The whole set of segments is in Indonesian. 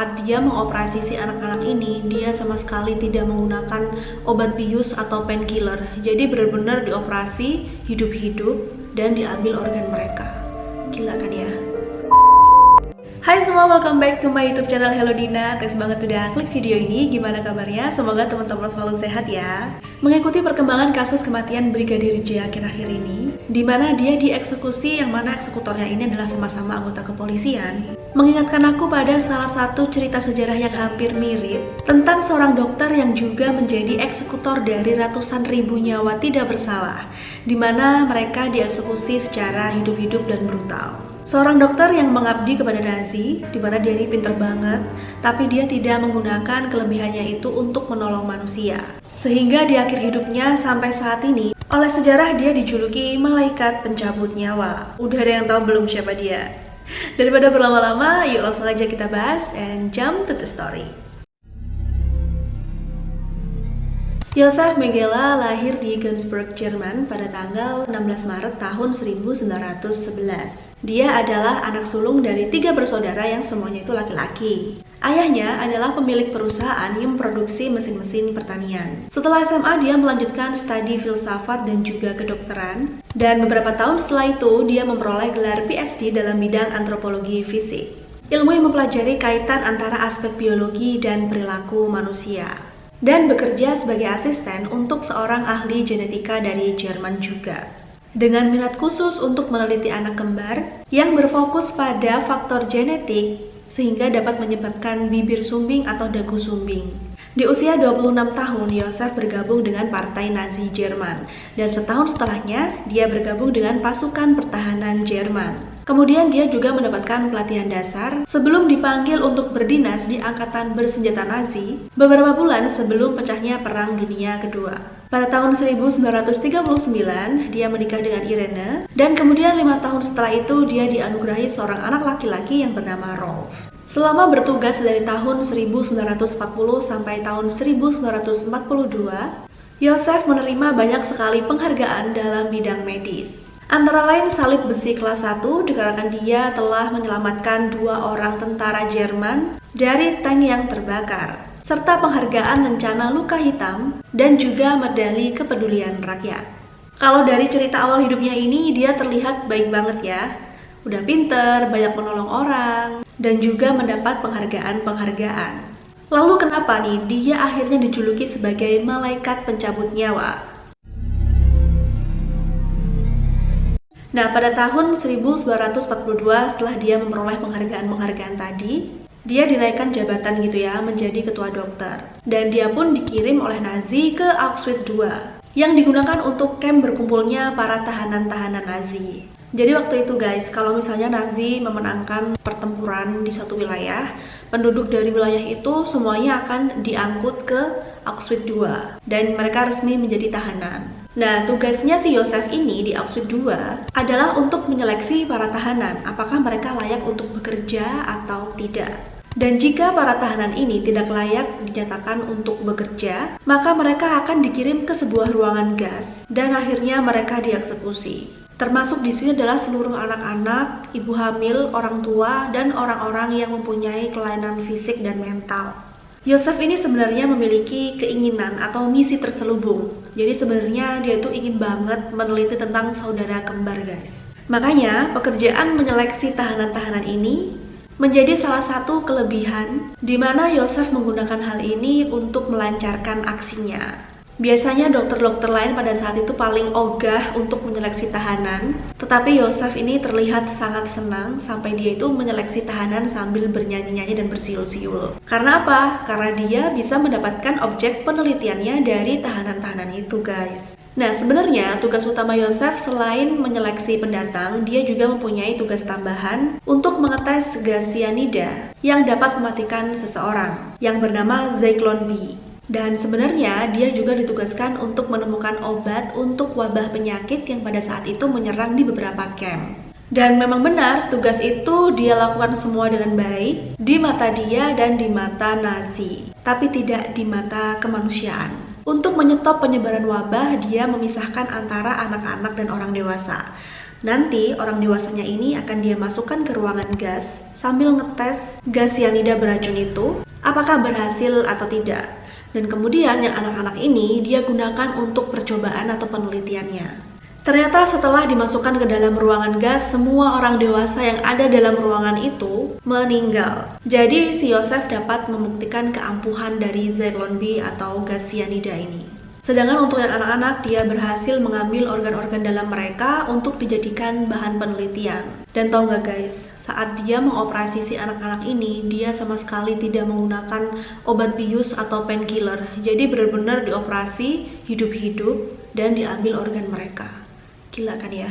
saat dia mengoperasi si anak-anak ini, dia sama sekali tidak menggunakan obat bius atau painkiller. Jadi benar-benar dioperasi hidup-hidup dan diambil organ mereka. Gila kan ya? Hai semua, welcome back to my YouTube channel Hello Dina. Thanks banget udah klik video ini. Gimana kabarnya? Semoga teman-teman selalu sehat ya. Mengikuti perkembangan kasus kematian Brigadir J akhir-akhir ini, di mana dia dieksekusi, yang mana eksekutornya ini adalah sama-sama anggota kepolisian, mengingatkan aku pada salah satu cerita sejarah yang hampir mirip tentang seorang dokter yang juga menjadi eksekutor dari ratusan ribu nyawa tidak bersalah, di mana mereka dieksekusi secara hidup-hidup dan brutal. Seorang dokter yang mengabdi kepada Nazi, di mana dia ini pinter banget, tapi dia tidak menggunakan kelebihannya itu untuk menolong manusia. Sehingga di akhir hidupnya sampai saat ini, oleh sejarah dia dijuluki malaikat pencabut nyawa. Udah ada yang tahu belum siapa dia? Daripada berlama-lama, yuk langsung aja kita bahas and jump to the story. Joseph Mengele lahir di Günzburg, Jerman pada tanggal 16 Maret tahun 1911. Dia adalah anak sulung dari 3 bersaudara yang semuanya itu laki-laki. Ayahnya adalah pemilik perusahaan yang memproduksi mesin-mesin pertanian. Setelah SMA, dia melanjutkan studi filsafat dan juga kedokteran. Dan beberapa tahun setelah itu, dia memperoleh gelar PhD dalam bidang antropologi fisik. Ilmu yang mempelajari kaitan antara aspek biologi dan perilaku manusia. Dan bekerja sebagai asisten untuk seorang ahli genetika dari Jerman juga. Dengan minat khusus untuk meneliti anak kembar yang berfokus pada faktor genetik sehingga dapat menyebabkan bibir sumbing atau dagu sumbing. Di usia 26 tahun, Joseph bergabung dengan Partai Nazi Jerman dan setahun setelahnya dia bergabung dengan pasukan pertahanan Jerman. Kemudian dia juga mendapatkan pelatihan dasar sebelum dipanggil untuk berdinas di Angkatan Bersenjata Nazi beberapa bulan sebelum pecahnya Perang Dunia Kedua. Pada tahun 1939, dia menikah dengan Irene, dan kemudian 5 tahun setelah itu dia dianugerahi seorang anak laki-laki yang bernama Rolf. Selama bertugas dari tahun 1940 sampai tahun 1942, Joseph menerima banyak sekali penghargaan dalam bidang medis. Antara lain salib besi kelas 1 dikarenakan dia telah menyelamatkan 2 orang tentara Jerman dari tank yang terbakar, serta penghargaan lencana luka hitam dan juga medali kepedulian rakyat. Kalau dari cerita awal hidupnya ini, dia terlihat baik banget ya. Udah pinter, banyak menolong orang, dan juga mendapat penghargaan-penghargaan. Lalu kenapa nih dia akhirnya dijuluki sebagai malaikat pencabut nyawa? Nah, pada tahun 1942 setelah dia memperoleh penghargaan-penghargaan tadi, dia dinaikkan jabatan gitu ya, menjadi ketua dokter. Dan dia pun dikirim oleh Nazi ke Auschwitz II, yang digunakan untuk kamp berkumpulnya para tahanan-tahanan Nazi. Jadi waktu itu guys, kalau misalnya Nazi memenangkan pertempuran di satu wilayah, penduduk dari wilayah itu semuanya akan diangkut ke Auschwitz II, dan mereka resmi menjadi tahanan. Nah, tugasnya si Joseph ini di Auschwitz II adalah untuk menyeleksi para tahanan, apakah mereka layak untuk bekerja atau tidak. Dan jika para tahanan ini tidak layak dinyatakan untuk bekerja, maka mereka akan dikirim ke sebuah ruangan gas dan akhirnya mereka dieksekusi. Termasuk di sini adalah seluruh anak-anak, ibu hamil, orang tua, dan orang-orang yang mempunyai kelainan fisik dan mental. Joseph ini sebenarnya memiliki keinginan atau misi terselubung. Jadi sebenarnya dia tuh ingin banget meneliti tentang saudara kembar guys. Makanya pekerjaan menyeleksi tahanan-tahanan ini menjadi salah satu kelebihan di mana Joseph menggunakan hal ini untuk melancarkan aksinya. Biasanya dokter-dokter lain pada saat itu paling ogah untuk menyeleksi tahanan, tetapi Joseph ini terlihat sangat senang sampai dia itu menyeleksi tahanan sambil bernyanyi-nyanyi dan bersiul-siul. Karena apa? Karena dia bisa mendapatkan objek penelitiannya dari tahanan-tahanan itu guys. Nah, sebenarnya tugas utama Joseph selain menyeleksi pendatang, dia juga mempunyai tugas tambahan untuk mengetes gas cyanida yang dapat mematikan seseorang yang bernama Zyklon B. Dan sebenarnya dia juga ditugaskan untuk menemukan obat untuk wabah penyakit yang pada saat itu menyerang di beberapa camp. Dan memang benar, tugas itu dia lakukan semua dengan baik di mata dia dan di mata Nazi, tapi tidak di mata kemanusiaan. Untuk menyetop penyebaran wabah, dia memisahkan antara anak-anak dan orang dewasa. Nanti orang dewasanya ini akan dia masukkan ke ruangan gas sambil ngetes gas cyanida beracun itu apakah berhasil atau tidak. Dan kemudian yang anak-anak ini dia gunakan untuk percobaan atau penelitiannya. Ternyata setelah dimasukkan ke dalam ruangan gas, semua orang dewasa yang ada dalam ruangan itu meninggal. Jadi si Yosef dapat membuktikan keampuhan dari Zyklon B atau gas cyanida ini. Sedangkan untuk yang anak-anak, dia berhasil mengambil organ-organ dalam mereka untuk dijadikan bahan penelitian. Dan tahu nggak guys, saat dia mengoperasi si anak-anak ini, dia sama sekali tidak menggunakan obat bius atau painkiller. Jadi benar-benar dioperasi hidup-hidup dan diambil organ mereka. Gila kan ya?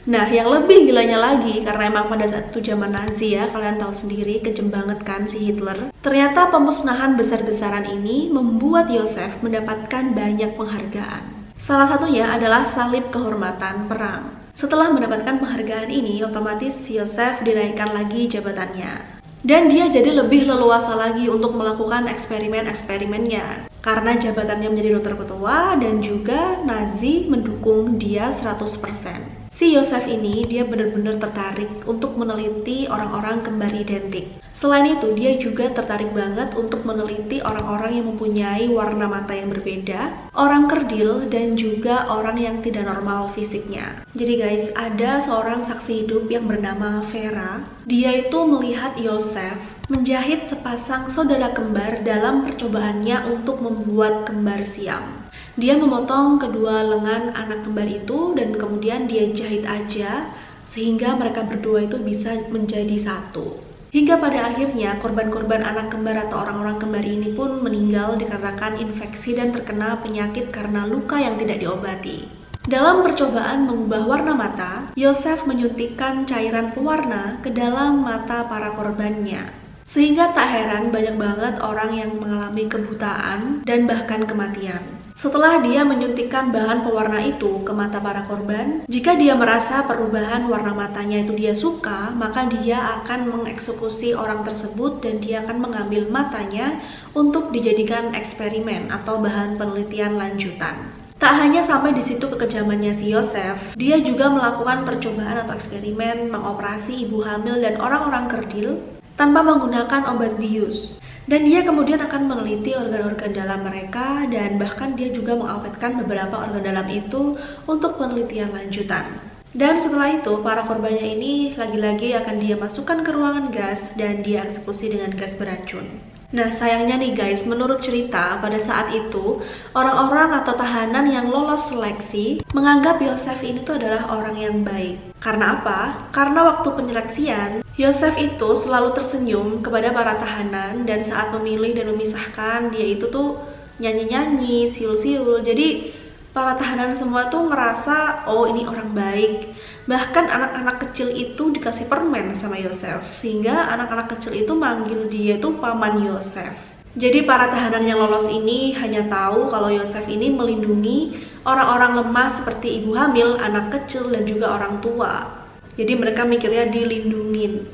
Nah, yang lebih gilanya lagi, karena emang pada saat itu zaman Nazi ya, kalian tahu sendiri, kejem banget kan si Hitler. Ternyata pemusnahan besar-besaran ini membuat Yosef mendapatkan banyak penghargaan. Salah satunya adalah salib kehormatan perang. Setelah mendapatkan penghargaan ini, otomatis si Yosef dinaikkan lagi jabatannya. Dan dia jadi lebih leluasa lagi untuk melakukan eksperimen-eksperimennya. Karena jabatannya menjadi dokter ketua dan juga Nazi mendukung dia 100%. Si Yosef ini dia benar-benar tertarik untuk meneliti orang-orang kembar identik. Selain itu, dia juga tertarik banget untuk meneliti orang-orang yang mempunyai warna mata yang berbeda, orang kerdil, dan juga orang yang tidak normal fisiknya. Jadi guys, ada seorang saksi hidup yang bernama Vera. Dia itu melihat Yosef menjahit sepasang saudara kembar dalam percobaannya untuk membuat kembar siam. Dia memotong kedua lengan anak kembar itu dan kemudian dia jahit aja sehingga mereka berdua itu bisa menjadi satu. Hingga pada akhirnya korban-korban anak kembar atau orang-orang kembar ini pun meninggal dikarenakan infeksi dan terkena penyakit karena luka yang tidak diobati. Dalam percobaan mengubah warna mata, Yosef menyuntikkan cairan pewarna ke dalam mata para korbannya. Sehingga tak heran banyak banget orang yang mengalami kebutaan dan bahkan kematian. Setelah dia menyuntikkan bahan pewarna itu ke mata para korban, jika dia merasa perubahan warna matanya itu dia suka, maka dia akan mengeksekusi orang tersebut dan dia akan mengambil matanya untuk dijadikan eksperimen atau bahan penelitian lanjutan. Tak hanya sampai di situ kekejamannya si Yosef, dia juga melakukan percobaan atau eksperimen mengoperasi ibu hamil dan orang-orang kerdil tanpa menggunakan obat bius. Dan dia kemudian akan meneliti organ-organ dalam mereka dan bahkan dia juga mengawetkan beberapa organ dalam itu untuk penelitian lanjutan. Dan setelah itu, para korbannya ini lagi-lagi akan dia masukkan ke ruangan gas dan dia eksekusi dengan gas beracun. Nah, sayangnya nih guys, menurut cerita pada saat itu, orang-orang atau tahanan yang lolos seleksi menganggap Yosef ini tuh adalah orang yang baik. Karena apa? Karena waktu penyeleksian, Yosef itu selalu tersenyum kepada para tahanan dan saat memilih dan memisahkan, dia itu tuh nyanyi-nyanyi, siul-siul. Jadi para tahanan semua tuh ngerasa, oh ini orang baik. Bahkan anak-anak kecil itu dikasih permen sama Yosef, sehingga anak-anak kecil itu manggil dia tuh paman Yosef. Jadi para tahanan yang lolos ini hanya tahu kalau Yosef ini melindungi orang-orang lemah seperti ibu hamil, anak kecil, dan juga orang tua. Jadi mereka mikirnya dilindungin.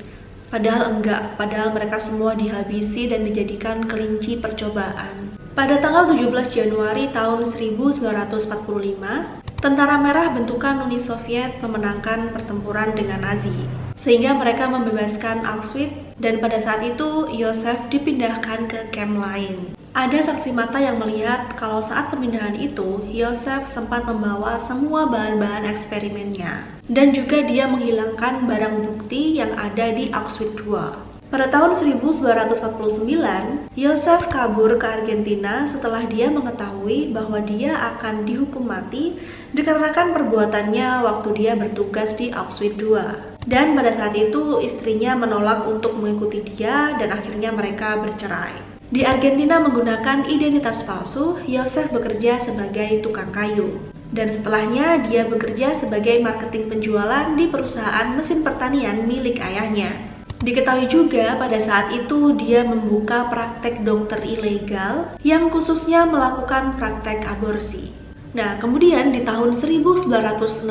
Padahal enggak, padahal mereka semua dihabisi dan dijadikan kelinci percobaan. Pada tanggal 17 Januari tahun 1945, Tentara Merah bentukan Uni Soviet memenangkan pertempuran dengan Nazi, sehingga mereka membebaskan Auschwitz dan pada saat itu Yosef dipindahkan ke kamp lain. Ada saksi mata yang melihat kalau saat pemindahan itu Yosef sempat membawa semua bahan-bahan eksperimennya dan juga dia menghilangkan barang bukti yang ada di Auschwitz II. Pada tahun 1949, Yosef kabur ke Argentina setelah dia mengetahui bahwa dia akan dihukum mati dikarenakan perbuatannya waktu dia bertugas di Auschwitz II. Dan pada saat itu istrinya menolak untuk mengikuti dia dan akhirnya mereka bercerai. Di Argentina menggunakan identitas palsu, Yosef bekerja sebagai tukang kayu. Dan setelahnya dia bekerja sebagai marketing penjualan di perusahaan mesin pertanian milik ayahnya. Diketahui juga pada saat itu dia membuka praktek dokter ilegal yang khususnya melakukan praktek aborsi. Nah, kemudian di tahun 1960,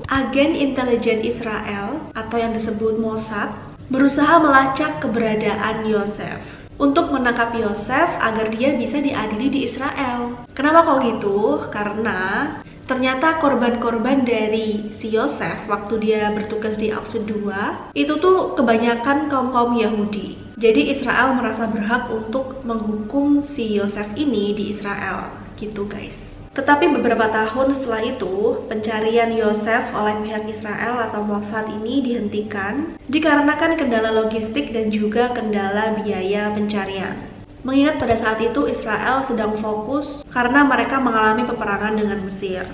agen intelijen Israel atau yang disebut Mossad berusaha melacak keberadaan Yosef untuk menangkap Yosef agar dia bisa diadili di Israel. Kenapa kok gitu? Karena Ternyata korban-korban dari si Yosef waktu dia bertugas di Auschwitz II itu tuh kebanyakan kaum-kaum Yahudi. Jadi Israel merasa berhak untuk menghukum si Yosef ini di Israel, gitu guys. Tetapi beberapa tahun setelah itu, pencarian Yosef oleh pihak Israel atau Mossad ini dihentikan dikarenakan kendala logistik dan juga kendala biaya pencarian. Mengingat pada saat itu Israel sedang fokus karena mereka mengalami peperangan dengan Mesir.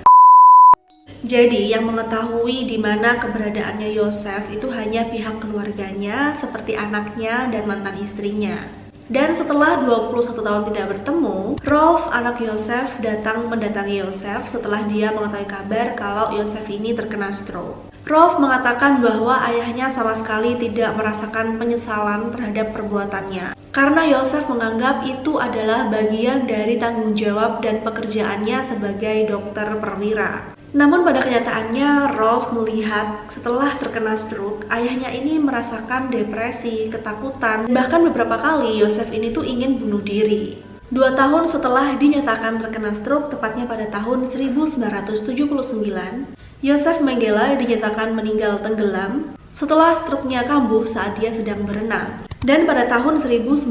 Jadi yang mengetahui di mana keberadaannya Yosef itu hanya pihak keluarganya seperti anaknya dan mantan istrinya. Dan setelah 21 tahun tidak bertemu, Rolf, anak Yosef, datang mendatangi Yosef setelah dia mengetahui kabar kalau Yosef ini terkena stroke. Rolf mengatakan bahwa ayahnya sama sekali tidak merasakan penyesalan terhadap perbuatannya. Karena Yosef menganggap itu adalah bagian dari tanggung jawab dan pekerjaannya sebagai dokter perwira. Namun pada kenyataannya, Rolf melihat setelah terkena stroke, ayahnya ini merasakan depresi, ketakutan, bahkan beberapa kali Yosef ini tuh ingin bunuh diri. 2 tahun setelah dinyatakan terkena stroke, tepatnya pada tahun 1979, Yosef Mengele dinyatakan meninggal tenggelam setelah stroke-nya kambuh saat dia sedang berenang. Dan pada tahun 1985,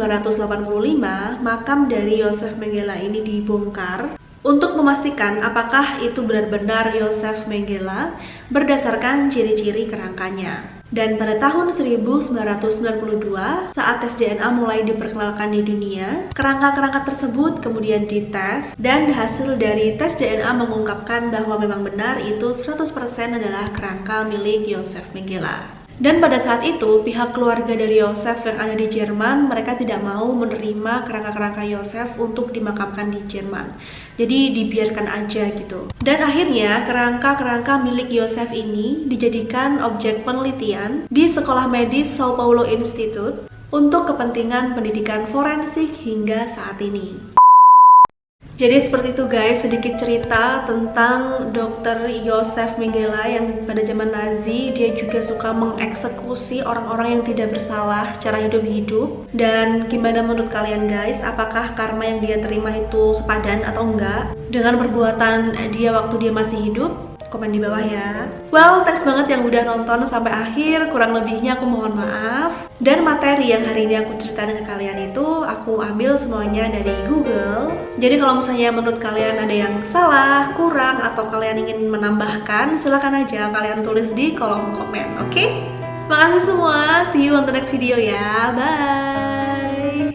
makam dari Yosef Mengele ini dibongkar untuk memastikan apakah itu benar-benar Yosef Mengele berdasarkan ciri-ciri kerangkanya. Dan pada tahun 1992, saat tes DNA mulai diperkenalkan di dunia, kerangka-kerangka tersebut kemudian dites, dan hasil dari tes DNA mengungkapkan bahwa memang benar itu 100% adalah kerangka milik Yosef Mengele. Dan pada saat itu, pihak keluarga dari Yosef yang ada di Jerman, mereka tidak mau menerima kerangka-kerangka Yosef untuk dimakamkan di Jerman. Jadi dibiarkan aja gitu. Dan akhirnya kerangka-kerangka milik Yosef ini dijadikan objek penelitian di Sekolah Medis Sao Paulo Institute untuk kepentingan pendidikan forensik hingga saat ini. Jadi seperti itu guys, sedikit cerita tentang Dr. Yosef Mengele yang pada zaman Nazi dia juga suka mengeksekusi orang-orang yang tidak bersalah secara hidup-hidup. Dan gimana menurut kalian guys, apakah karma yang dia terima itu sepadan atau enggak dengan perbuatan dia waktu dia masih hidup? Komen di bawah ya. Well, thanks banget yang udah nonton sampai akhir. Kurang lebihnya aku mohon maaf. Dan materi yang hari ini aku ceritain ke kalian itu aku ambil semuanya dari Google. Jadi kalau misalnya menurut kalian ada yang salah, kurang, atau kalian ingin menambahkan, silahkan aja kalian tulis di kolom komen, oke? Makasih semua, see you on the next video ya, bye!